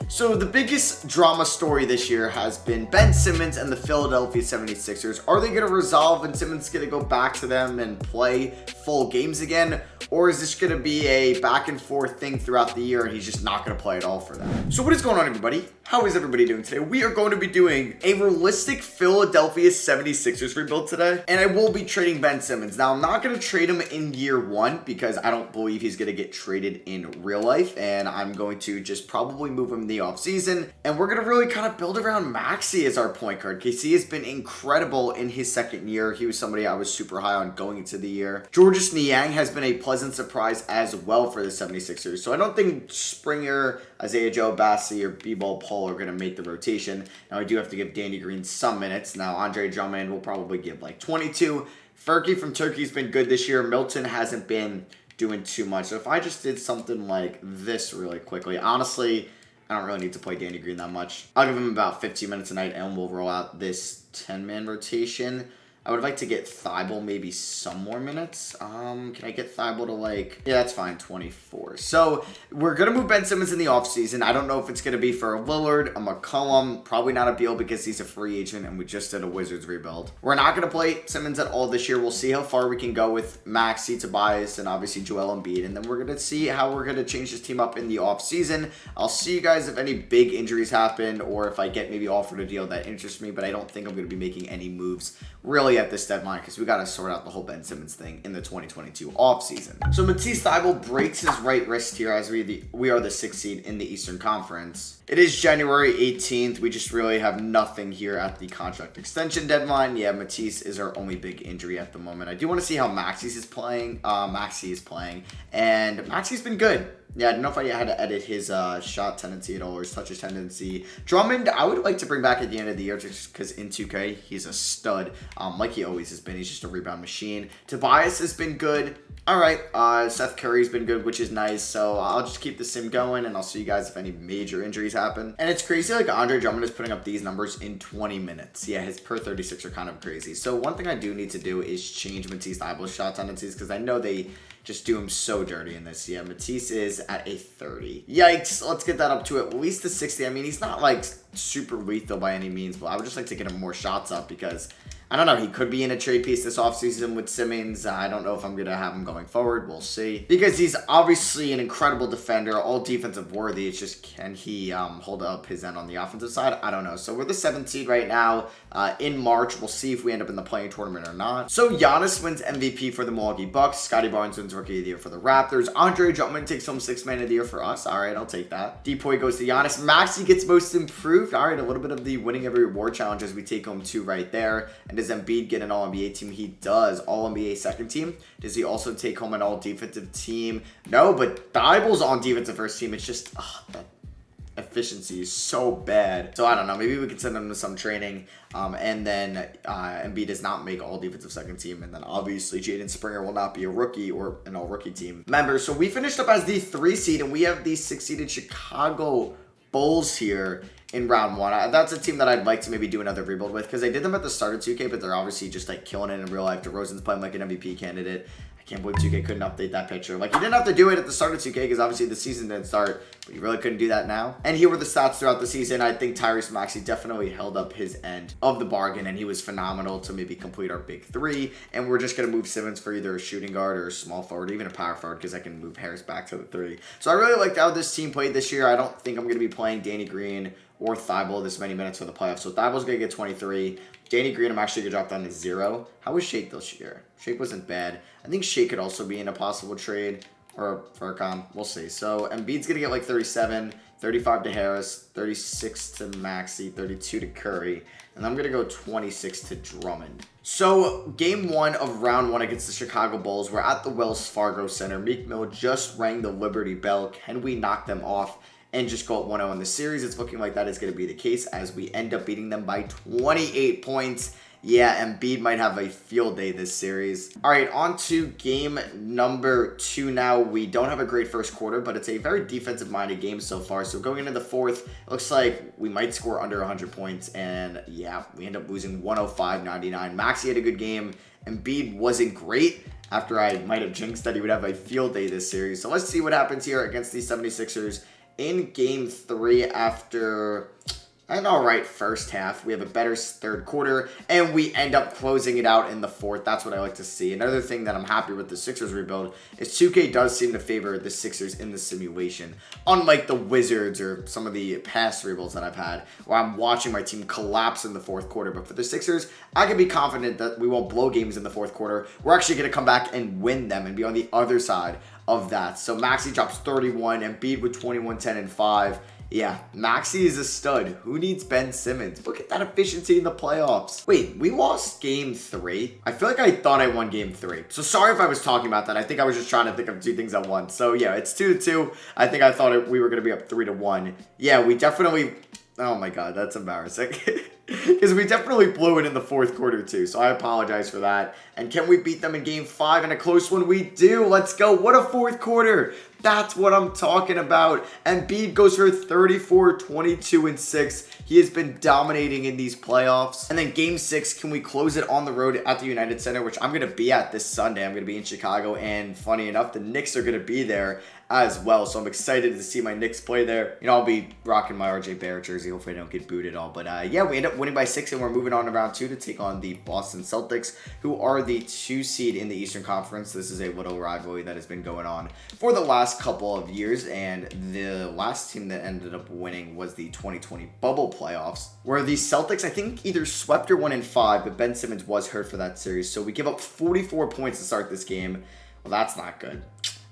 So the biggest drama story this year has been Ben Simmons and the Philadelphia 76ers. Are they going to resolve and Simmons going to go back to them and play full games again? Or is this going to be a back and forth thing throughout the year and he's just not going to play at all for them? So what is going on, everybody? How is everybody doing today? We are going to be doing a realistic Philadelphia 76ers rebuild today. And I will be trading Ben Simmons. Now, I'm not going to trade him in year one because I don't believe he's going to get traded in real life. And I'm going to just probably move him in the offseason. And we're going to really kind of build around Maxey as our point guard. KC has been incredible in his second year. He was somebody I was super high on going into the year. Georges Niang has been a pleasant surprise as well for the 76ers. So I don't think Springer, Isaiah Joe, Bassi, or B-Ball Paul are going to make the rotation. Now, I do have to give Danny Green some minutes. Now, Andre Drummond will probably give like 22. Fergie from Turkey's been good this year. Milton hasn't been doing too much. So if I just did something like this really quickly, honestly, I don't really need to play Danny Green that much. I'll give him about 15 minutes a night and we'll roll out this 10-man rotation. I would like to get Thibault maybe some more minutes. Can I get Thibault to like... Yeah, that's fine, 24. So, we're going to move Ben Simmons in the offseason. I don't know if it's going to be for a Lillard, a McCollum, probably not a Beal because he's a free agent and we just did a Wizards rebuild. We're not going to play Simmons at all this year. We'll see how far we can go with Maxey, Tobias, and obviously Joel Embiid. And then we're going to see how we're going to change this team up in the offseason. I'll see you guys if any big injuries happen or if I get maybe offered a deal that interests me. But I don't think I'm going to be making any moves really at this deadline because we got to sort out the whole Ben Simmons thing in the 2022 offseason. So Matisse Thybulle breaks his right wrist here as we are the 6th seed in the Eastern Conference. It is January 18th. We just really have nothing here at the contract extension deadline. Yeah, Matisse is our only big injury at the moment. I do want to see how Maxey is playing. And Maxey's been good. Yeah, I don't know if I had to edit his shot tendency at all or his touches tendency. Drummond, I would like to bring back at the end of the year just because in 2K, he's a stud. Like he always has been. He's just a rebound machine. Tobias has been good. All right, Seth Curry's been good, which is nice. So I'll just keep the sim going, and I'll see you guys if any major injuries happen. And it's crazy, like Andre Drummond is putting up these numbers in 20 minutes. Yeah, his per 36 are kind of crazy. So one thing I do need to do is change Matisse Thybulle's shot tendencies because I know they just do him so dirty in this. Yeah, Matisse is at a 30. Yikes, let's get that up to at least a 60. I mean, he's not like super lethal by any means, but I would just like to get him more shots up because I don't know, he could be in a trade piece this offseason with Simmons. I don't know if I'm going to have him going forward. We'll see. Because he's obviously an incredible defender, all defensive worthy. It's just, can he hold up his end on the offensive side? I don't know. So we're the 7th seed right now. In March, we'll see if we end up in the playing tournament or not. So Giannis wins MVP for the Milwaukee Bucks. Scottie Barnes wins Rookie of the Year for the Raptors. Andre Drummond takes home 6th Man of the Year for us. All right, I'll take that. Depoy goes to Giannis. Maxey gets Most Improved. All right, a little bit of the winning every award challenge as we take home 2 right there. And does Embiid get an All-NBA team? He does. All-NBA second team. Does he also take home an All-Defensive team? No, but Thybulle's on defensive first team. It's just, that efficiency is so bad. So I don't know. Maybe we can send him to some training. And then Embiid does not make All-Defensive second team. And then obviously Jaden Springer will not be a rookie or an All-Rookie team member. So we finished up as the 3 seed and we have the 6-seeded Chicago Bulls here in round 1. That's a team that I'd like to maybe do another rebuild with because I did them at the start of 2K, but they're obviously just like killing it in real life. DeRozan's playing like an MVP candidate. I can't believe 2K couldn't update that picture. Like, you didn't have to do it at the start of 2K because obviously the season didn't start, but you really couldn't do that now. And here were the stats throughout the season. I think TYRESE Maxey definitely held up his end of the bargain, and he was phenomenal to maybe complete our big 3. And we're just going to move Simmons for either a shooting guard or a small forward, even a power forward, because I can move Harris back to the 3. So I really liked how this team played this year. I don't think I'm going to be playing Danny Green or Thybulle this many minutes for the playoffs. So Thybulle's going to get 23. Danny Green, I'm actually going to drop down to 0. How was Shake this year? Shake wasn't bad. I think Shake could also be in a possible trade or Furkan. We'll see. So Embiid's going to get like 37, 35 to Harris, 36 to Maxey, 32 to Curry. And I'm going to go 26 to Drummond. So game 1 of round 1 against the Chicago Bulls. We're at the Wells Fargo Center. Meek Mill just rang the Liberty Bell. Can we knock them off and just go at 1-0 in the series? It's looking like that is going to be the case as we end up beating them by 28 points. Yeah, Embiid might have a field day this series. All right, on to game number 2 now. We don't have a great first quarter, but it's a very defensive-minded game so far. So going into the 4th, it looks like we might score under 100 points. And yeah, we end up losing 105-99. Maxey had a good game. Embiid wasn't great after I might have jinxed that he would have a field day this series. So let's see what happens here against the 76ers in game 3 after an alright first half. We have a better third quarter, and we end up closing it out in the fourth. That's what I like to see. Another thing that I'm happy with the Sixers rebuild is 2K does seem to favor the Sixers in the simulation, unlike the Wizards or some of the past rebuilds that I've had, where I'm watching my team collapse in the fourth quarter. But for the Sixers, I can be confident that we won't blow games in the fourth quarter. We're actually going to come back and win them and be on the other side of that. So Maxey drops 31, Embiid with 21, 10, and 5. Yeah, Maxey is a stud. Who needs Ben Simmons? Look at that efficiency in the playoffs. Wait, we lost game 3? I feel like I thought I won game 3. So sorry if I was talking about that. I think I was just trying to think of 2 things at once. So yeah, it's 2-2. I think I thought we were going to be up 3-1. Yeah, we definitely... Oh my god, that's embarrassing. Because we definitely blew it in the fourth quarter too, so I apologize for that. And can we beat them in game 5 in a close one? We do. Let's go. What a fourth quarter. That's what I'm talking about. Embiid goes for 34, 22, and 6. He has been dominating in these playoffs. And then game 6, can we close it on the road at the United Center, which I'm going to be at this Sunday. I'm going to be in Chicago, and funny enough, the Knicks are going to be there as well. So I'm excited to see my Knicks play there. You know, I'll be rocking my RJ Barrett jersey. Hopefully I don't get booed at all. But yeah, we end up winning by 6, and we're moving on to round 2 to take on the Boston Celtics, who are the 2 seed in the Eastern Conference. This is a little rivalry that has been going on for the last couple of years, and the last team that ended up winning was the 2020 bubble playoffs, where the Celtics, I think, either swept or won in 5, but Ben Simmons was hurt for that series. So we give up 44 points to start this game. Well, that's not good.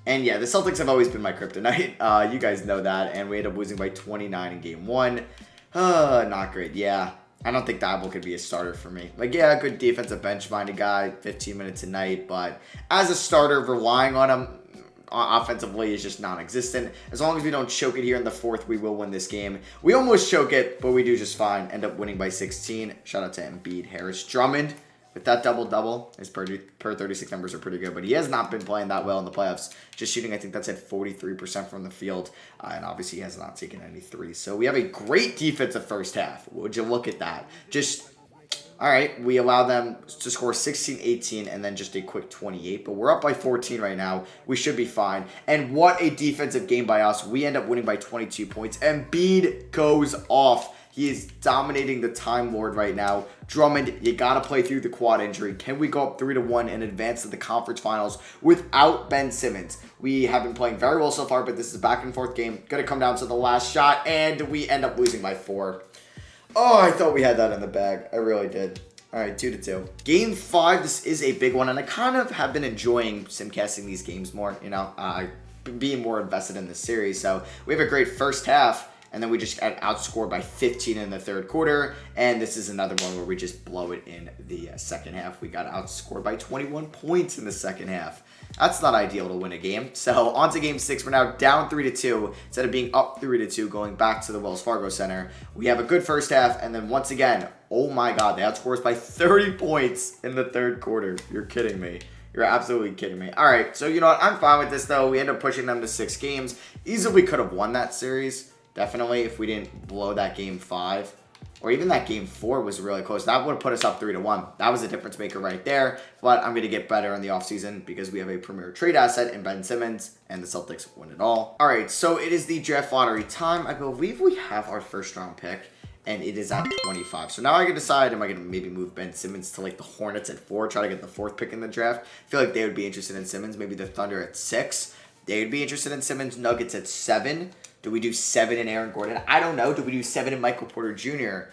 And yeah, the Celtics have always been my kryptonite. You guys know that. And we ended up losing by 29 in game 1. Not great. Yeah, I don't think Dabo could be a starter for me. Like, yeah, good defensive bench-minded guy, 15 minutes a night. But as a starter, relying on him offensively is just non-existent. As long as we don't choke it here in the fourth, we will win this game. We almost choke it, but we do just fine. End up winning by 16. Shout out to Embiid. Harris Drummond with that double-double. His per 36 numbers are pretty good, but he has not been playing that well in the playoffs. Just shooting, I think that's at 43% from the field, and obviously he has not taken any threes. So we have a great defensive first half. Would you look at that? Just... All right, we allow them to score 16, 18, and then just a quick 28. But we're up by 14 right now. We should be fine. And what a defensive game by us. We end up winning by 22 points. Embiid goes off. He is dominating the Time Lord right now. Drummond, you got to play through the quad injury. Can we go up 3-1 and advance to the conference finals without Ben Simmons? We have been playing very well so far, but this is a back and forth game. Going to come down to the last shot, and we end up losing by 4. Oh, I thought we had that in the bag. I really did. All right, 2-2. Game 5, this is a big one, and I kind of have been enjoying simcasting these games more, you know, being more invested in the series. So we have a great first half, and then we just got outscored by 15 in the third quarter, and this is another one where we just blow it in the second half. We got outscored by 21 points in the second half. That's not ideal to win a game. So on to game 6. We're now down 3-2 instead of being up 3-2 going back to the Wells Fargo Center. We have a good first half, and then once again, oh my god, they outscored us by 30 points in the third quarter. You're kidding me. You're absolutely kidding me. All right, so you know what? I'm fine with this, though. We end up pushing them to 6 games. Easily could have won that series. Definitely, if we didn't blow that game 5. Or even that game 4 was really close. That would have put us up 3-1. That was a difference maker right there. But I'm going to get better in the offseason because we have a premier trade asset in Ben Simmons, and the Celtics win it all. All right, so it is the draft lottery time. I believe we have our first round pick, and it is at 25. So now I can decide, am I going to maybe move Ben Simmons to like the Hornets at 4, try to get the 4th pick in the draft? I feel like they would be interested in Simmons. Maybe the Thunder at 6. They would be interested in Simmons. Nuggets at 7. Do we do 7 in Aaron Gordon? I don't know. Do we do 7 in Michael Porter Jr.?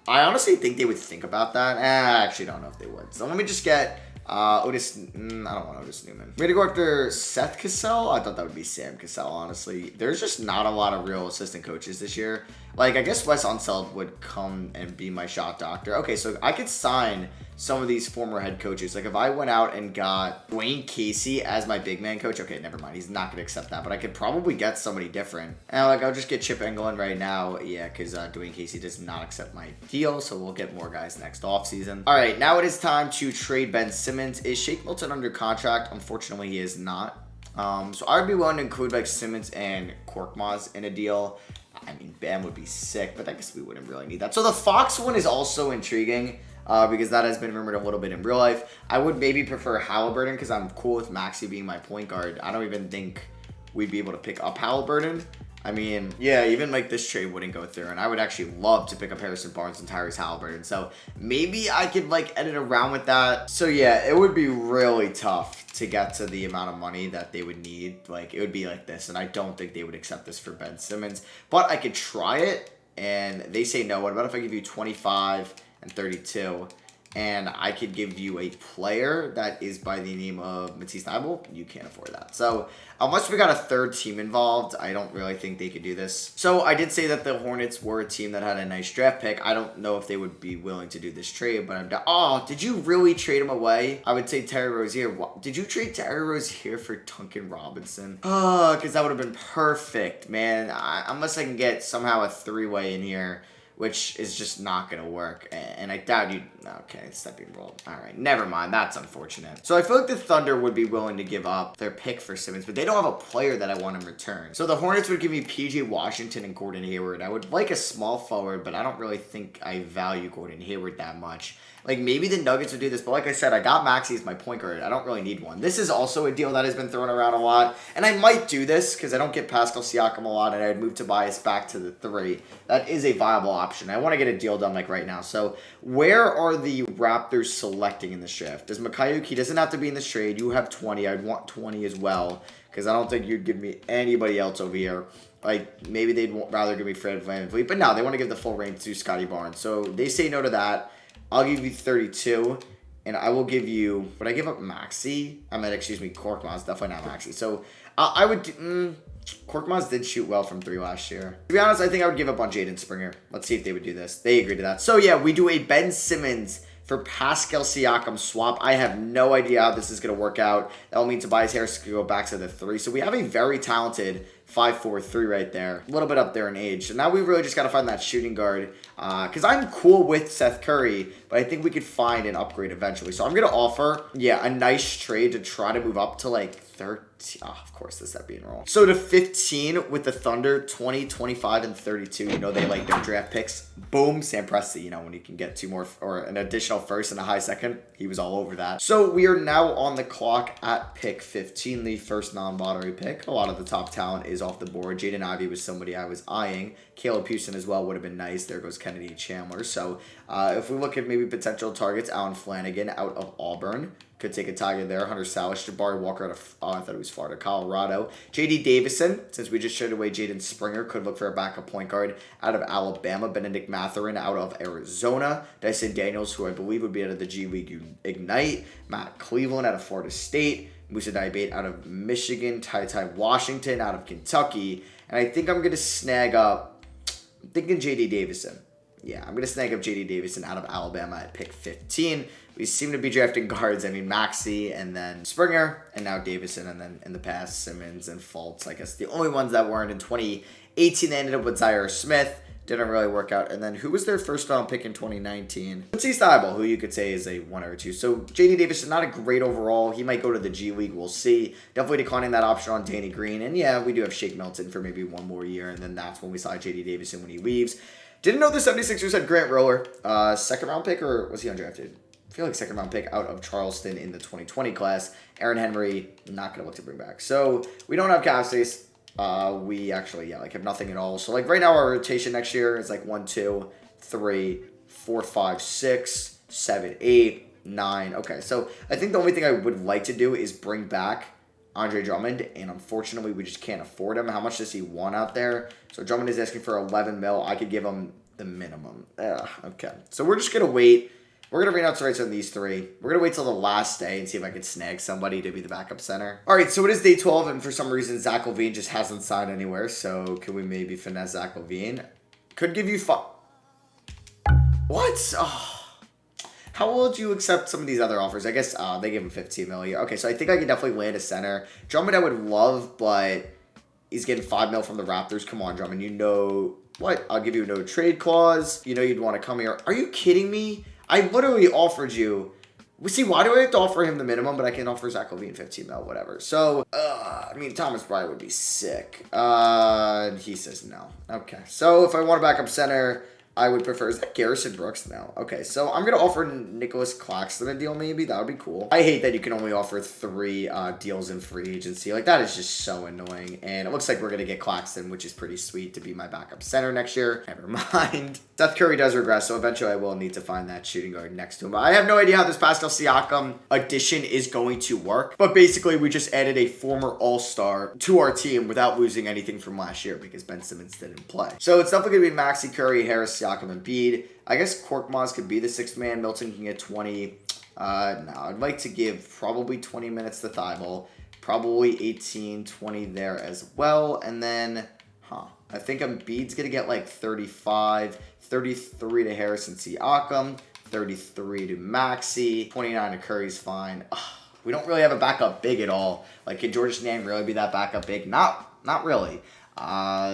I honestly think they would think about that. I actually don't know if they would. So let me just get Otis. I don't want Otis Newman. We're going to go after Seth Cassell. I thought that would be Sam Cassell, honestly. There's just not a lot of real assistant coaches this year. Like, I guess Wes Unseld would come and be my shot doctor. Okay, so I could sign some of these former head coaches. Like, if I went out and got Dwayne Casey as my big man coach, okay, never mind. He's not going to accept that, but I could probably get somebody different. And, like, I'll just get Chip Engelland right now. Yeah, because Dwayne Casey does not accept my deal, so we'll get more guys next offseason. All right, now it is time to trade Ben Simmons. Is Shake Milton under contract? Unfortunately, he is not. So I would be willing to include, like, Simmons and Korkmaz in a deal. I mean, Bam would be sick, but I guess we wouldn't really need that. So the Fox one is also intriguing because that has been rumored a little bit in real life. I would maybe prefer Halliburton because I'm cool with Maxey being my point guard. I don't even think we'd be able to pick up Halliburton. I mean, yeah, even like this trade wouldn't go through, and I would actually love to pick up Harrison Barnes and Tyrese Halliburton. So maybe I could like edit around with that. So yeah, it would be really tough to get to the amount of money that they would need. Like it would be like this, and I don't think they would accept this for Ben Simmons. But I could try it, and they say no. What about if I give you 25 and 32? And I could give you a player that is by the name of Matisse Thybulle. You can't afford that. So unless we got a third team involved, I don't really think they could do this. So I did say that the Hornets were a team that had a nice draft pick. I don't know if they would be willing to do this trade, but I'm down. Oh, did you really trade him away? I would say Terry Rozier. Did you trade Terry Rozier for Duncan Robinson? Oh, because that would have been perfect, man. Unless I can get somehow a three-way in here, which is just not going to work. And I doubt you... Okay, it's not being rolled. All right, never mind. That's unfortunate. So I feel like the Thunder would be willing to give up their pick for Simmons, but they don't have a player that I want in return. So the Hornets would give me P.J. Washington and Gordon Hayward. I would like a small forward, but I don't really think I value Gordon Hayward that much. Like, maybe the Nuggets would do this, but like I said, I got Maxey as my point guard. I don't really need one. This is also a deal that has been thrown around a lot, and I might do this because I don't get Pascal Siakam a lot, and I'd move Tobias back to the 3. That is a viable option. I want to get a deal done like right now. So where are the Raptors selecting in this draft? Does Mikhail, he doesn't have to be in this trade. You have 20. I'd want 20 as well because I don't think you'd give me anybody else over here. Like, maybe they'd rather give me Fred VanVleet, but no, they want to give the full reign to Scotty Barnes. So they say no to that. I'll give you 32, and I will give you... Would I give up Maxey? I mean, excuse me, Korkmaz. Definitely not Maxey. So I would... Korkmaz did shoot well from 3 last year. To be honest, I think I would give up on Jaden Springer. Let's see if they would do this. They agreed to that. So yeah, we do a Ben Simmons for Pascal Siakam swap. I have no idea how this is going to work out. That will mean Tobias Harris could go back to the 3. So we have a very talented 5'4", right there. A little bit up there in age. So now we really just got to find that shooting guard. Because I'm cool with Seth Curry, but I think we could find an upgrade eventually. So I'm going to offer, yeah, a nice trade to try to move up to like 13. Oh, of course, this that being wrong. So to 15 with the Thunder, 20, 25, and 32. You know they like their draft picks. Boom, Sam Presti. You know, when you can get 2 more or an additional first and a high second, he was all over that. So we are now on the clock at pick 15, the first non-lottery pick. A lot of the top talent is off the board. Jaden Ivey was somebody I was eyeing. Caleb Houston as well would have been nice. There goes Kennedy Chandler. So if we look at maybe potential targets, Alan Flanagan out of Auburn. Could take a target there. Hunter Salish, Jabari Walker out of, I thought it was Florida, Colorado. JD Davison, since we just traded away Jaden Springer, could look for a backup point guard out of Alabama. Benedict Mathurin out of Arizona. Dyson Daniels, who I believe would be out of the G League Ignite. Matt Cleveland out of Florida State. Musa Diabate out of Michigan. Ty Washington out of Kentucky. And I think I'm going to snag up, I'm thinking JD Davison. Yeah, I'm going to snag up JD Davison out of Alabama at pick 15. We seem to be drafting guards. I mean, Maxey and then Springer and now Davison and then in the past Simmons and Fultz. I guess the only ones that weren't in 2018 they ended up with Zaire Smith. Didn't really work out. And then who was their first round pick in 2019? Matisse Thybulle, who you could say is a 1 or 2. So JD Davison, not a great overall. He might go to the G League. We'll see. Definitely declining that option on Danny Green. And yeah, we do have Shake Milton for maybe 1 more year. And then that's when we saw JD Davison when he leaves. Didn't know the 76ers had Grant Riller. Second round pick, or was he undrafted? I feel like second round pick out of Charleston in the 2020 class. Aaron Henry, not going to look to bring back. So we don't have cap space. We actually, yeah, like have nothing at all. So like right now our rotation next year is like 1, 2, 3, 4, 5, 6, 7, 8, 9. Okay, so I think the only thing I would like to do is bring back Andre Drummond, and unfortunately we just can't afford him. How much does he want out there? So Drummond is asking for 11 mil. I could give him the minimum. Okay, so we're just going to wait. We're going to read out rights on these 3. We're going to wait till the last day and see if I can snag somebody to be the backup center. All right, so it is day 12, and for some reason, Zach LaVine just hasn't signed anywhere. So can we maybe finesse Zach LaVine? Could give you 5. What? Oh. How would you accept some of these other offers? I guess they give him 15 million. Okay, so I think I can definitely land a center. Drummond I would love, but he's getting 5 mil from the Raptors. Come on, Drummond. You know what? I'll give you a no trade clause. You know you'd want to come here. Are you kidding me? I literally offered you. See, why do I have to offer him the minimum, but I can offer Zach LaVine 15 mil, whatever. So, I mean, Thomas Bryant would be sick. He says no. Okay, so if I want a backup center, I would prefer. Is that Garrison Brooks now? Okay, so I'm going to offer Nicholas Claxton a deal maybe. That would be cool. I hate that you can only offer 3 deals in free agency. Like, that is just so annoying. And it looks like we're going to get Claxton, which is pretty sweet to be my backup center next year. Never mind. Seth Curry does regress, so eventually I will need to find that shooting guard next to him. But I have no idea how this Pascal Siakam addition is going to work. But basically, we just added a former All-Star to our team without losing anything from last year because Ben Simmons didn't play. So it's definitely going to be Maxey, Curry, Harris, Siakam, and Embiid. I guess Korkmaz could be the 6th man. Milton can get 20. No, I'd like to give probably 20 minutes to Thibault. Probably 18, 20 there as well. And then, I think Embiid's going to get like 35, 33 to Harris and Siakam, 33 to Maxey, 29 to Curry's fine. We don't really have a backup big at all. Like, can Georges Niang really be that backup big? Not really.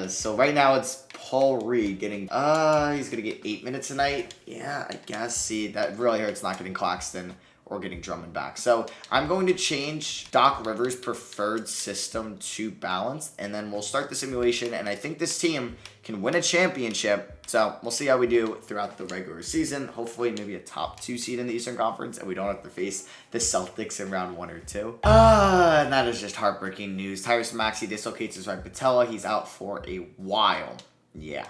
So right now it's Paul Reed getting, he's going to get 8 minutes a night. Yeah, I guess. See, that really hurts not getting Claxton or getting Drummond back. So I'm going to change Doc Rivers' preferred system to balanced, and then we'll start the simulation, and I think this team can win a championship. So we'll see how we do throughout the regular season. Hopefully maybe a top 2 seed in the Eastern Conference, and we don't have to face the Celtics in round 1 or 2. And that is just heartbreaking news. Tyrese Maxey dislocates his right patella. He's out for a while. Yeah.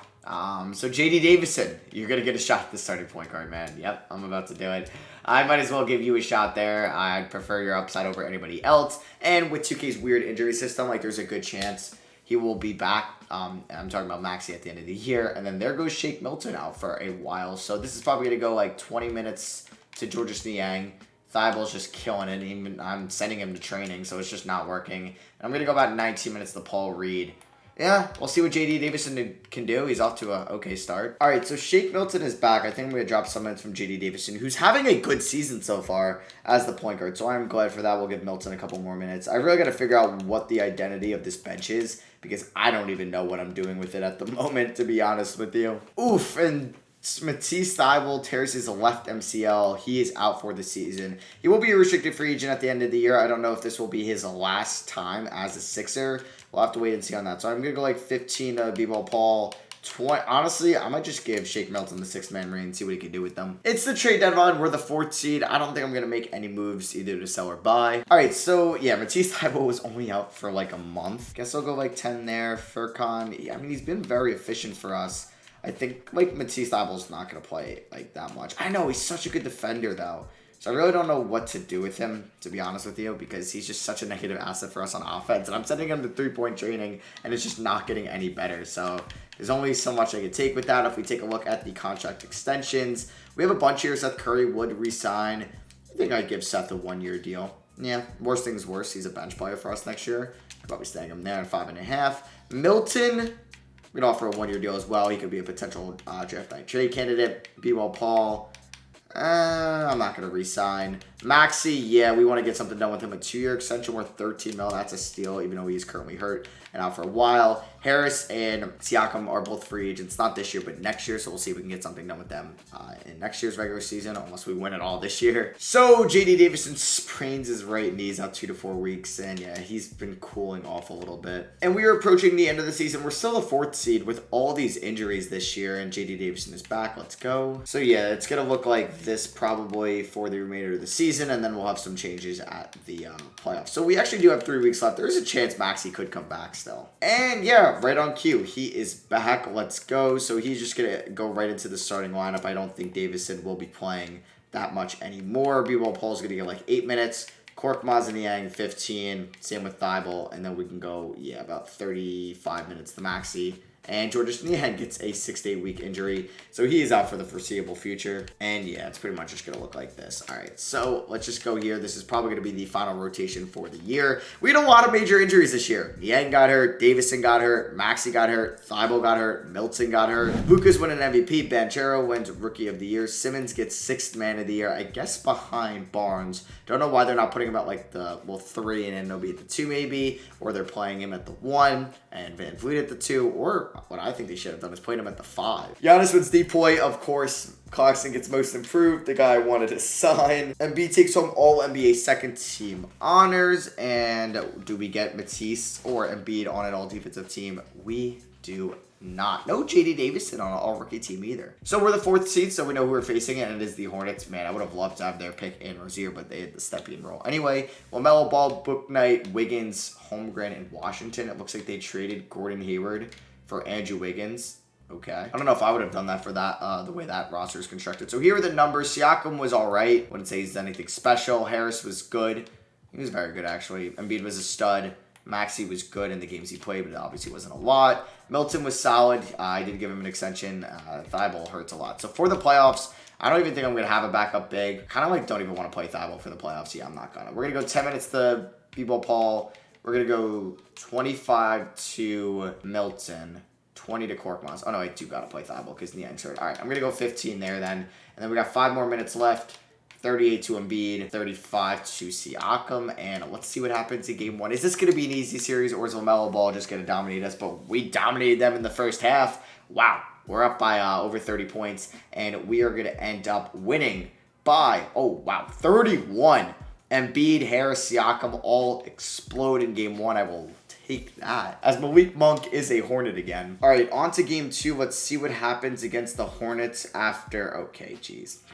So JD Davison, you're going to get a shot at the starting point guard, man. Yep, I'm about to do it. I might as well give you a shot there. I'd prefer your upside over anybody else. And with 2K's weird injury system, like, there's a good chance he will be back. I'm talking about Maxey at the end of the year. And then there goes Shake Milton out for a while. So this is probably going to go like 20 minutes to Georges Niang. Thibault's just killing it. Even I'm sending him to training, so it's just not working. And I'm going to go about 19 minutes to Paul Reed. Yeah, we'll see what JD Davison can do. He's off to a okay start. All right, so Shake Milton is back. I think I'm going to drop some minutes from JD Davison, who's having a good season so far as the point guard. So I'm glad for that. We'll give Milton a couple more minutes. I really got to figure out what the identity of this bench is because I don't even know what I'm doing with it at the moment, to be honest with you. Oof, and Matisse Thybulle tears his left MCL. He is out for the season. He will be a restricted free agent at the end of the year. I don't know if this will be his last time as a Sixer. We'll have to wait and see on that. So I'm going to go like 15 to B-Ball Paul. 20. Honestly, I might just give Shake Milton the 6-man reign and see what he can do with them. It's the trade deadline. We're the 4th seed. I don't think I'm going to make any moves either to sell or buy. All right, so yeah, Matisse Thybulle was only out for like a month. Guess I'll go like 10 there. Furkan, yeah, I mean, he's been very efficient for us. I think like Matisse Thybulle's not going to play like that much. I know, he's such a good defender though. So I really don't know what to do with him, to be honest with you, because he's just such a negative asset for us on offense. And I'm sending him to 3-point training, and it's just not getting any better. So there's only so much I can take with that. If we take a look at the contract extensions, we have a bunch here. Seth Curry would resign. I think I'd give Seth a 1-year deal. Yeah, worst things worse. He's a bench player for us next year. I'd probably staying him there at 5.5. Milton, we'd offer a 1-year deal as well. He could be a potential draft night trade candidate. B-Ball Paul, I'm not going to re-sign. Maxey, yeah, we want to get something done with him. A 2-year extension worth $13 million. That's a steal, even though he's currently hurt and out for a while. Harris and Siakam are both free agents, not this year, but next year. So we'll see if we can get something done with them in next year's regular season, unless we win it all this year. So JD Davison sprains his right knee. He's out 2 to 4 weeks, and yeah, he's been cooling off a little bit. And we are approaching the end of the season. We're still the 4th seed with all these injuries this year, and JD Davison is back. Let's go. So yeah, it's going to look like this probably for the remainder of the season, and then we'll have some changes at the playoffs. So we actually do have 3 weeks left. There is a chance Maxey could come back still. And yeah, right on cue. He is back. Let's go. So he's just going to go right into the starting lineup. I don't think Davison will be playing that much anymore. B-Ball Paul's going to get like 8 minutes. Korkmaz and Niang, 15. Same with Thybulle. And then we can go, yeah, about 35 minutes to Maxey. And Georges Niang gets a 6 to 8 week injury. So he is out for the foreseeable future. And yeah, it's pretty much just going to look like this. All right, so let's just go here. This is probably going to be the final rotation for the year. We had a lot of major injuries this year. Niang got hurt. Davison got hurt. Maxey got hurt. Thybulle got hurt. Milton got hurt. Luka's winning MVP. Banchero wins Rookie of the Year. Simmons gets 6th Man of the Year, I guess behind Barnes. Don't know why they're not putting him at like the, well, 3 and Anunoby at the 2 maybe. Or they're playing him at the 1 and Van Vliet at the 2. Or what I think they should have done is played him at the 5. Giannis wins DPOY, of course. Claxton gets most improved, the guy I wanted to sign. Embiid takes home all NBA second team honors. And do we get Matisse or Embiid on an all defensive team? We do not. No JD Davison on an all-rookie team either. So we're the 4th seed, so we know who we're facing, and it is the Hornets. Man, I would have loved to have their pick in Rozier, but they had the Stepien role. Anyway, LaMelo Ball, Book Knight, Wiggins, Holmgren, and Washington. It looks like they traded Gordon Hayward for Andrew Wiggins. Okay. I don't know if I would have done that for that, the way that roster is constructed. So here are the numbers. Siakam was all right. Wouldn't say he's anything special. Harris was good. He was very good, actually. Embiid was a stud. Maxey was good in the games he played, but it obviously wasn't a lot. Milton was solid. I did give him an extension. Thibault hurts a lot. So for the playoffs, I don't even think I'm going to have a backup big. Kind of like don't even want to play Thibault for the playoffs. Yeah, I'm not going to. We're going to go 10 minutes to B-Ball Paul. We're going to go 25 to Milton. 20 to Korkmaz. Oh, no, I do got to play Thibault because Niang's hurt. All right, I'm going to go 15 there then. And then we got 5 more minutes left. 38 to Embiid, 35 to Siakam, and let's see what happens in game 1. Is this going to be an easy series, or is LaMelo Ball just going to dominate us? But we dominated them in the first half. Wow, we're up by over 30 points, and we are going to end up winning by, 31. Embiid, Harris, Siakam all explode in game 1. I will take that, as Malik Monk is a Hornet again. All right, on to game 2. Let's see what happens against the Hornets after, okay, geez.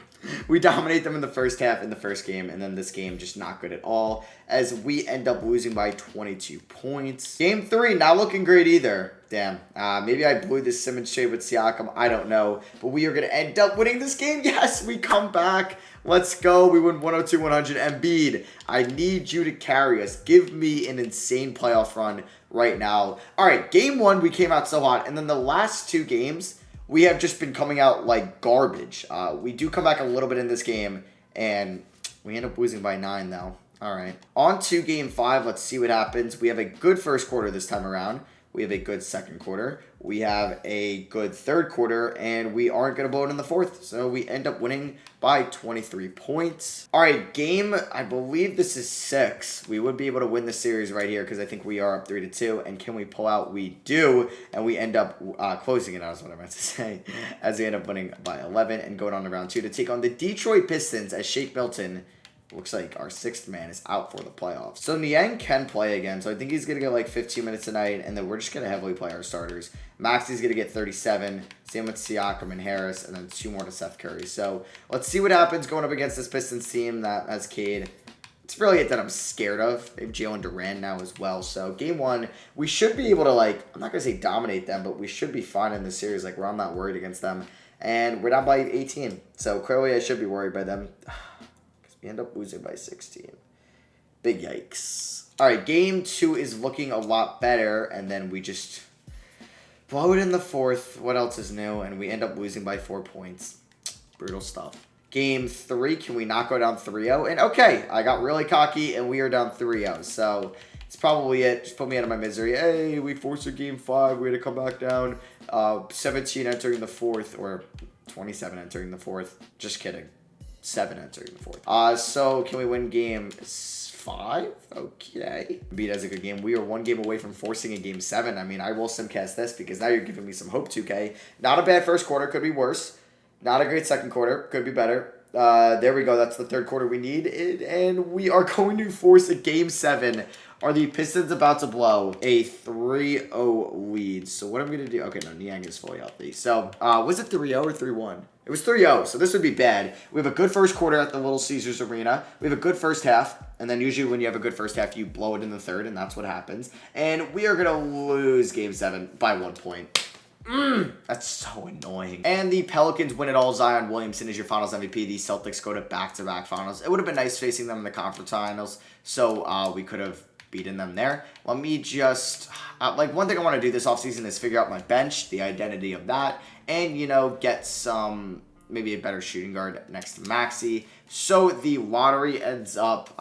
We dominate them in the first half in the first game, and then this game just not good at all, as we end up losing by 22 points. Game 3, not looking great either. Damn. Maybe I blew this Simmons trade with Siakam. I don't know. But we are going to end up winning this game. Yes, we come back. Let's go. We win 102-100. Embiid, I need you to carry us. Give me an insane playoff run right now. All right, game 1, we came out so hot, and then the last 2 games, we have just been coming out like garbage. We do come back a little bit in this game, and we end up losing by 9, though. All right. On to game 5. Let's see what happens. We have a good first quarter this time around. We have a good second quarter. We have a good third quarter, and we aren't going to blow it in the fourth. So we end up winning by 23 points. All right, game, I believe this is 6. We would be able to win the series right here because I think we are up 3-2. And can we pull out? We do. And we end up closing it out is what I meant to say. As we end up winning by 11 and going on to round 2 to take on the Detroit Pistons as Shake Milton, looks like our 6th man, is out for the playoffs. So Niang can play again. So I think he's going to get like 15 minutes tonight. And then we're just going to heavily play our starters. Maxey's going to get 37. Same with Siakam and Harris. And then 2 more to Seth Curry. So let's see what happens going up against this Pistons team that has Cade. It's really it that I'm scared of. They have Jalen Duran now as well. So game 1, we should be able to, like, I'm not going to say dominate them, but we should be fine in this series. Like, I'm not worried against them. And we're down by 18. So clearly I should be worried by them. We end up losing by 16. Big yikes. All right, game 2 is looking a lot better, and then we just blow it in the fourth. What else is new? And we end up losing by 4 points. Brutal stuff. Game 3, can we not go down 3-0? And okay, I got really cocky, and we are down 3-0. So it's probably it. Just put me out of my misery. Hey, we forced a game 5. We had to come back down. 17 entering the fourth, or 27 entering the fourth. Just kidding. 7 entering the fourth. So can we win game 5? Okay. Embiid has a good game. We are 1 game away from forcing a game 7. I mean, I will simcast this because now you're giving me some hope, 2K. Not a bad first quarter. Could be worse. Not a great second quarter. Could be better. There we go. That's the third quarter we need. And we are going to force a game 7. Are the Pistons about to blow a 3-0 lead? So what I'm going to do... Okay, no, Niang is fully healthy. So, was it 3-0 or 3-1? It was 3-0, so this would be bad. We have a good first quarter at the Little Caesars Arena. We have a good first half. And then usually when you have a good first half, you blow it in the third, and that's what happens. And we are going to lose game 7 by 1 point. That's so annoying. And the Pelicans win it all. Zion Williamson is your finals MVP. The Celtics go to back-to-back finals. It would have been nice facing them in the conference finals, so we could have beaten them there. Let me just, one thing I want to do this offseason is figure out my bench, the identity of that, and, you know, get some, maybe a better shooting guard next to Maxey. So the lottery ends up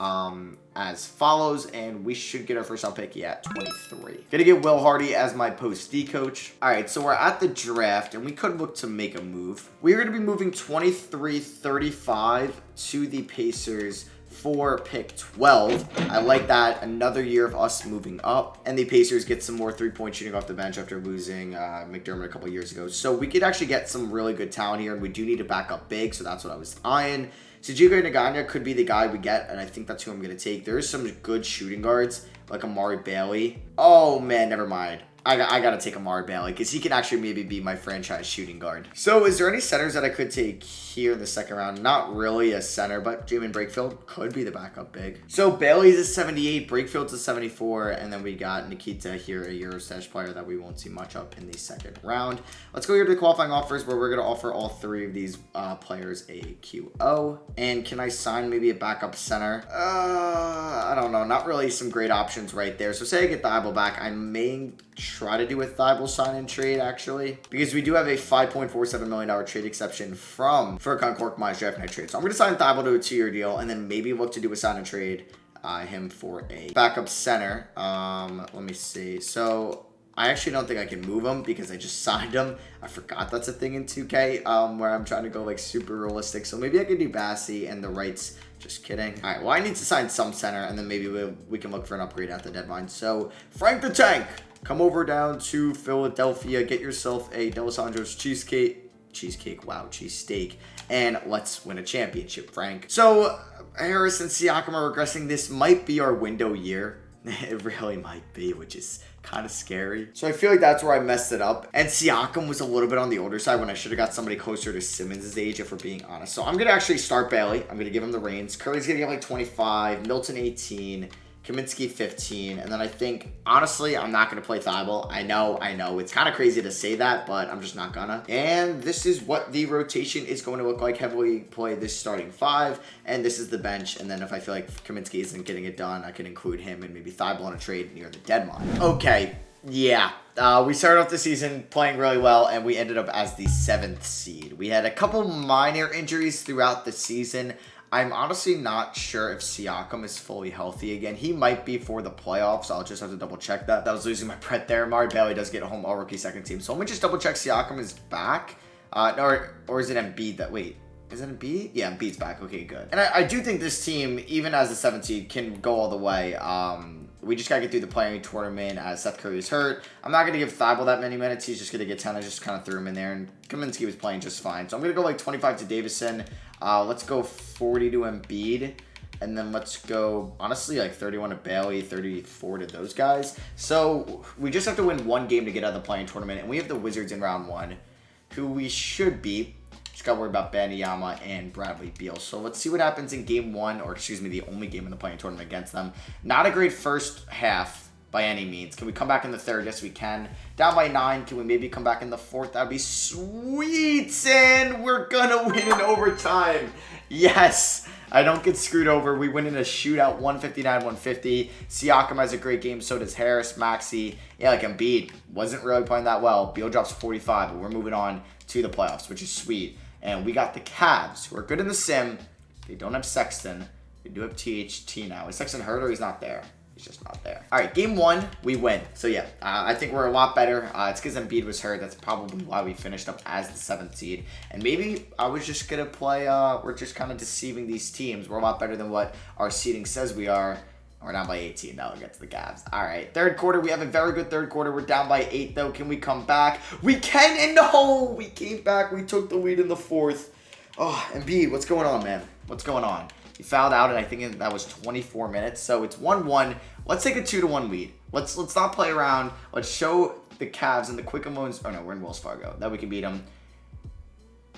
as follows, and we should get our first round pick at 23. Gonna get Will Hardy as my post D coach. All right, so we're at the draft, and we could look to make a move. We're gonna be moving 23-35 to the Pacers for pick 12. I like that. Another year of us moving up. And the Pacers get some more three-point shooting off the bench after losing McDermott a couple years ago. So we could actually get some really good talent here, and we do need to back up big, so that's what I was eyeing. Sejiko Naganya could be the guy we get, and I think that's who I'm going to take. There's some good shooting guards, like Amari Bailey. Oh, man, never mind. I gotta take Amari Bailey because he can actually maybe be my franchise shooting guard. So is there any centers that I could take here in the second round? Not really a center, but Jamin Breakfield could be the backup big. So Bailey's a 78, Breakfield's a 74, and then we got Nikita here, a Eurostash player that we won't see much of in the second round. Let's go here to the qualifying offers where we're gonna offer all three of these players a QO. And can I sign maybe a backup center? I don't know. Not really some great options right there. So say I get Thibault back, I may try to do a Thibault sign and trade actually, because we do have a $5.47 million trade exception from Furkan Korkmaz's draft night trade. So I'm going to sign Thibault to a 2-year deal and then maybe look to do a sign and trade him for a backup center. Let me see. So I actually don't think I can move him because I just signed him. I forgot that's a thing in 2K where I'm trying to go like super realistic. So maybe I could do Bassey and the rights. Just kidding. All right, well, I need to sign some center, and then maybe we can look for an upgrade at the deadline. So, Frank the Tank, come over down to Philadelphia. Get yourself a D'Alessandro's cheesesteak, and let's win a championship, Frank. So, Harris and Siakam are regressing. This might be our window year. It really might be, which is kind of scary. So I feel like that's where I messed it up. And Siakam was a little bit on the older side when I should have got somebody closer to Simmons' age, if we're being honest. So I'm going to actually start Bailey. I'm going to give him the reins. Curry's going to get like 25, Milton 18, Kaminsky 15, and then I think, honestly, I'm not going to play Thibault. I know. It's kind of crazy to say that, but I'm just not gonna. And this is what the rotation is going to look like. Heavily play this starting 5, and this is the bench. And then if I feel like Kaminsky isn't getting it done, I can include him and maybe Thibault on a trade near the deadline. Okay, yeah. We started off the season playing really well, and we ended up as the 7th seed. We had a couple minor injuries throughout the season. I'm honestly not sure if Siakam is fully healthy again. He might be for the playoffs. I'll just have to double check that. That was losing my breath there. Amari Bailey does get a home all-rookie second team. So let me just double check Siakam is back. Or is it Embiid that... Wait. Is it Embiid? Yeah, Embiid's back. Okay, good. And I do think this team, even as the 7th seed, can go all the way. We just got to get through the playing tournament as Seth Curry is hurt. I'm not going to give Thibault that many minutes. He's just going to get 10. I just kind of threw him in there. And Kaminsky was playing just fine. So I'm going to go like 25 to Davison. Let's go 40 to Embiid. And then let's go, honestly, like 31 to Bailey, 34 to those guys. So we just have to win one game to get out of the playing tournament. And we have the Wizards in round 1, who we should beat. Just got to worry about Baniyama and Bradley Beal. So let's see what happens in game 1, or excuse me, the only game in the playing tournament against them. Not a great first half by any means. Can we come back in the 3rd? Yes, we can. Down by 9. Can we maybe come back in the 4th? That would be sweet. And we're going to win in overtime. Yes. I don't get screwed over. We win in a shootout, 159-150. Siakam has a great game. So does TYRESE MAXEY. Yeah, like Embiid wasn't really playing that well. Beal drops 45, but we're moving on to the playoffs, which is sweet. And we got the Cavs, who are good in the sim. They don't have Sexton. They do have THT now. Is Sexton hurt or he's not there? He's just not there. All right, game 1, we win. So yeah, I think we're a lot better. It's because Embiid was hurt. That's probably why we finished up as the 7th seed. And maybe I was just going to play, we're just kind of deceiving these teams. We're a lot better than what our seeding says we are. We're down by 18 now against the Cavs. All right, 3rd quarter. We have a very good 3rd quarter. We're down by 8, though. Can we come back? We can, and no! We came back. We took the lead in the 4th. Oh, Embiid, what's going on, man? What's going on? He fouled out, and I think that was 24 minutes. So it's 1-1. Let's take a 2-1 lead. Let's not play around. Let's show the Cavs and the Quick Emotions. Oh, no, we're in Wells Fargo. That we can beat them.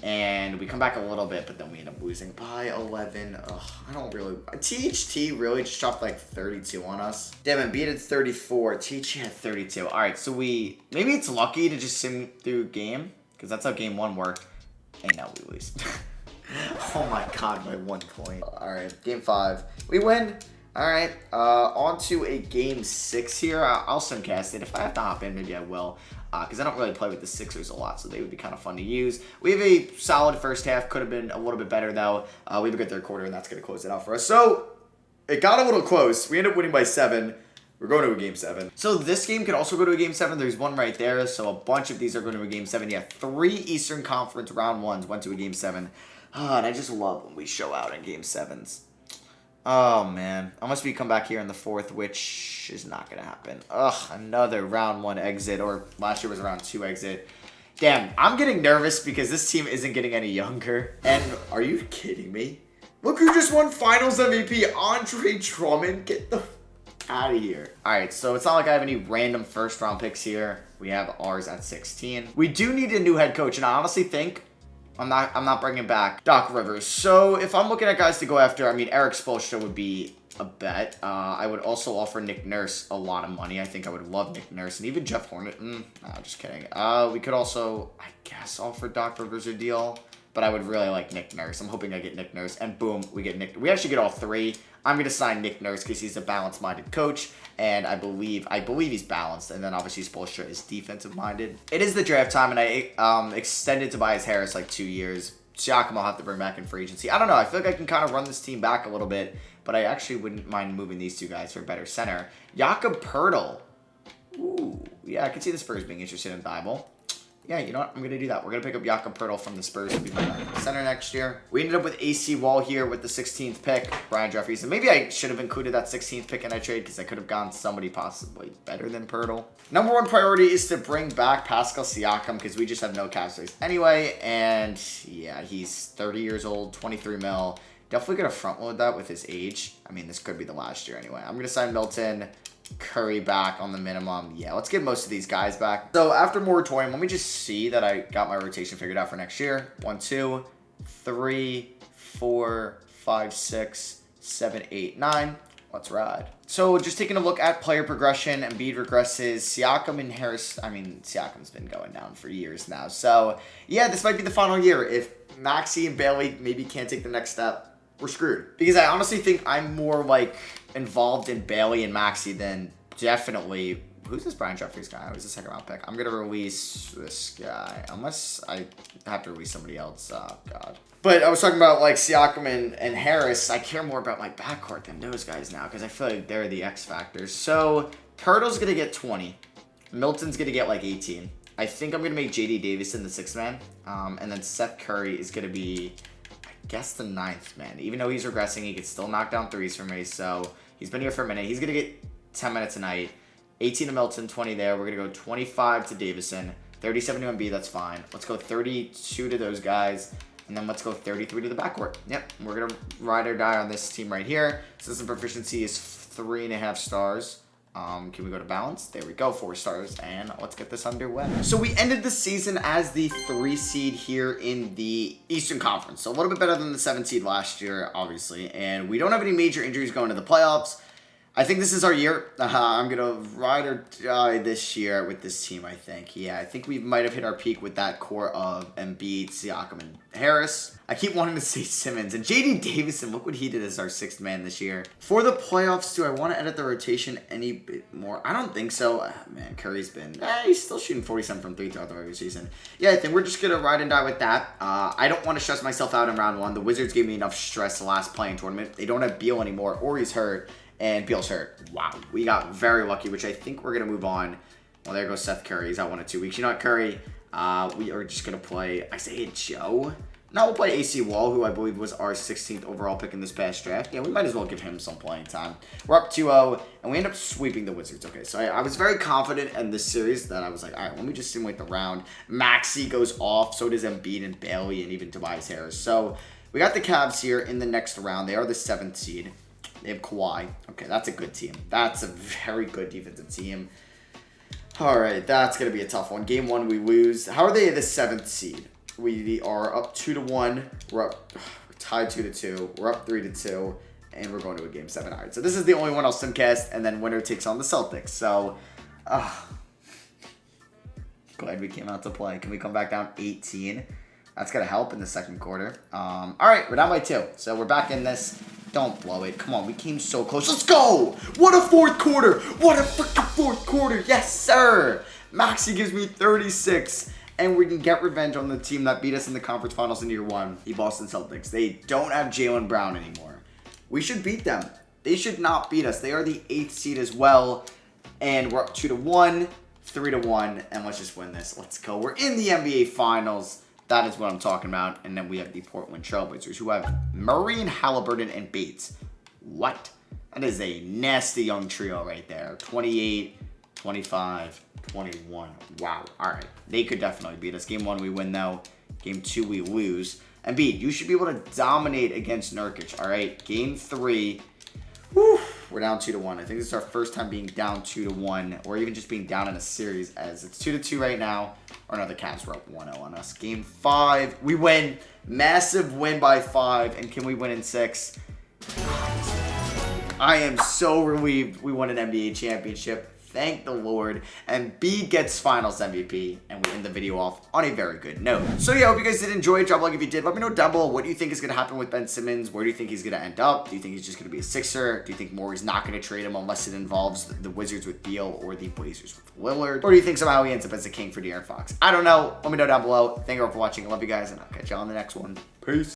And we come back a little bit, but then we end up losing by 11. Ugh, I don't really... THT really just dropped like 32 on us. Damn, Embiid had 34. THT had 32. All right, so we... Maybe it's lucky to just sim through game, because that's how game 1 worked. And now we lose. Oh my god, by 1 point. All right, game 5. We win. All right, on to a game 6 here. I'll simcast it. If I have to hop in, maybe I will. Because I don't really play with the Sixers a lot, so they would be kind of fun to use. We have a solid first half. Could have been a little bit better, though. We have a good 3rd quarter, and that's going to close it out for us. So, it got a little close. We ended up winning by 7. We're going to a game 7. So, this game could also go to a game 7. There's one right there, so a bunch of these are going to a game 7. Yeah, 3 Eastern Conference round 1s went to a game 7. And I just love when we show out in game 7s. Oh, man. Unless we come back here in the 4th, which is not going to happen. Ugh, another round 1 exit, or last year was round 2 exit. Damn, I'm getting nervous because this team isn't getting any younger. And are you kidding me? Look who just won Finals MVP, Andre Drummond. Get the... out of here. All right, so it's not like I have any random first round picks here. We have ours at 16. We do need a new head coach, and I honestly think I'm not bringing back Doc Rivers. So if I'm looking at guys to go after, I mean, Eric Spoelstra would be a bet. I would also offer Nick Nurse a lot of money. I think I would love Nick Nurse, and even Jeff Hornet. No, just kidding. We could also, I guess, offer Doc Rivers a deal, but I would really like Nick Nurse. I'm hoping I get Nick Nurse, and boom, we get Nick. We actually get all three. I'm gonna sign Nick Nurse because he's a balanced-minded coach, and I believe he's balanced. And then obviously Spoelstra is defensive-minded. It is the draft time, and I extended Tobias Harris like 2 years. Siakam I'll have to bring back in free agency. I don't know. I feel like I can kind of run this team back a little bit, but I actually wouldn't mind moving these two guys for a better center. Jakob Poeltl. Ooh, yeah, I can see the Spurs being interested in Thibault. Yeah, you know what? I'm going to do that. We're going to pick up Jakob Poeltl from the Spurs to be my center next year. We ended up with AC Wall here with the 16th pick, Brian Jeffries. And maybe I should have included that 16th pick in that trade because I could have gone somebody possibly better than Poeltl. Number one priority is to bring back Pascal Siakam because we just have no cap space anyway. And yeah, he's 30 years old, 23 mil. Definitely going to front load that with his age. I mean, this could be the last year anyway. I'm going to sign Milton. Curry back on the minimum. Yeah, let's get most of these guys back. So after moratorium, let me just see that I got my rotation figured out for next year. 1, 2, 3, 4, 5, 6, 7, 8, 9. Let's ride. So just taking a look at player progression, Embiid regresses. Siakam and Harris, I mean, Siakam's been going down for years now. So yeah, this might be the final year. If Maxey and Bailey maybe can't take the next step, we're screwed. Because I honestly think I'm more like involved in Bailey and Maxey than definitely. Who's this Brian Jeffries guy? Who's the second round pick? I'm gonna release this guy unless I have to release somebody else. Oh God. But I was talking about like Siakam and Harris. I care more about my backcourt than those guys now because I feel like they're the X factors. So Poeltl's gonna get 20. Milton's gonna get like 18. I think I'm gonna make JD Davison the 6th man, and then Seth Curry is gonna be, I guess, the 9th man. Even though he's regressing, he could still knock down threes for me. So he's been here for a minute. He's gonna get 10 minutes a night. 18 to Milton, 20 there. We're going to go 25 to Davison, 37 to Embiid, that's fine. Let's go 32 to those guys, and then let's go 33 to the backcourt. Yep, we're going to ride or die on this team right here. System proficiency is 3.5 stars. Can we go to balance? There we go, 4 stars, and let's get this underway. So we ended the season as the 3 seed here in the Eastern Conference. So a little bit better than the 7 seed last year, obviously, and we don't have any major injuries going to the playoffs. I think this is our year. I'm going to ride or die this year with this team, I think. Yeah, I think we might have hit our peak with that core of Embiid, Siakam, and Harris. I keep wanting to say Simmons. And JD Davison, look what he did as our 6th man this year. For the playoffs, do I want to edit the rotation any bit more? I don't think so. Man, Curry's been... he's still shooting 47 from 3 throughout the regular season. Yeah, I think we're just going to ride and die with that. I don't want to stress myself out in round 1. The Wizards gave me enough stress the last playing tournament. They don't have Beal anymore, or he's hurt. And Beal's hurt. Wow. We got very lucky, which I think we're going to move on. Well, there goes Seth Curry. He's out 1 or 2 weeks. You know what, Curry? We are just going to play Isaiah Joe. Now we'll play AC Wall, who I believe was our 16th overall pick in this past draft. Yeah, we might as well give him some playing time. We're up 2-0, and we end up sweeping the Wizards. Okay, so I was very confident in this series that I was like, all right, let me just simulate the round. Maxey goes off. So does Embiid and Bailey and even Tobias Harris. So we got the Cavs here in the next round. They are the 7th seed. They have Kawhi. Okay, that's a good team. That's a very good defensive team. All right, that's going to be a tough one. Game 1, we lose. How are they the 7th seed? We are up 2-1. We're tied 2-2. We're up 3-2. And we're going to a Game 7. All right, so this is the only one I'll simcast. And then winner takes on the Celtics. So, glad we came out to play. Can we come back down 18? That's going to help in the second quarter. All right, we're down by 2. So we're back in this. Don't blow it. Come on, we came so close. Let's go! What a 4th quarter! What a freaking 4th quarter! Yes, sir! Maxey gives me 36. And we can get revenge on the team that beat us in the conference finals in year 1. The Boston Celtics. They don't have Jaylen Brown anymore. We should beat them. They should not beat us. They are the 8th seed as well. And we're up 2-1, 3-1. And let's just win this. Let's go. We're in the NBA Finals. That is what I'm talking about. And then we have the Portland Trailblazers, who have Murray and Halliburton and Bates. What? That is a nasty young trio right there. 28, 25, 21. Wow. All right. They could definitely beat us. Game 1, we win, though. Game 2, we lose. Embiid, you should be able to dominate against Nurkic. All right. Game 3. Whew. we're down 2-1. I think this is our first time being down 2-1, or even just being down in a series, as it's 2-2 right now. Or no, the Cavs were up 1-0 on us. Game 5, we win. Massive win by 5, and can we win in 6? I am so relieved we won an NBA championship. Thank the Lord. And B gets Finals MVP. And we end the video off on a very good note. So yeah, I hope you guys did enjoy it. Drop a like if you did. Let me know down below, what do you think is going to happen with Ben Simmons? Where do you think he's going to end up? Do you think he's just going to be a Sixer? Do you think Morey's not going to trade him unless it involves the Wizards with Beal or the Blazers with Lillard? Or do you think somehow he ends up as a king for De'Aaron Fox? I don't know. Let me know down below. Thank you all for watching. I love you guys, and I'll catch you on the next one. Peace.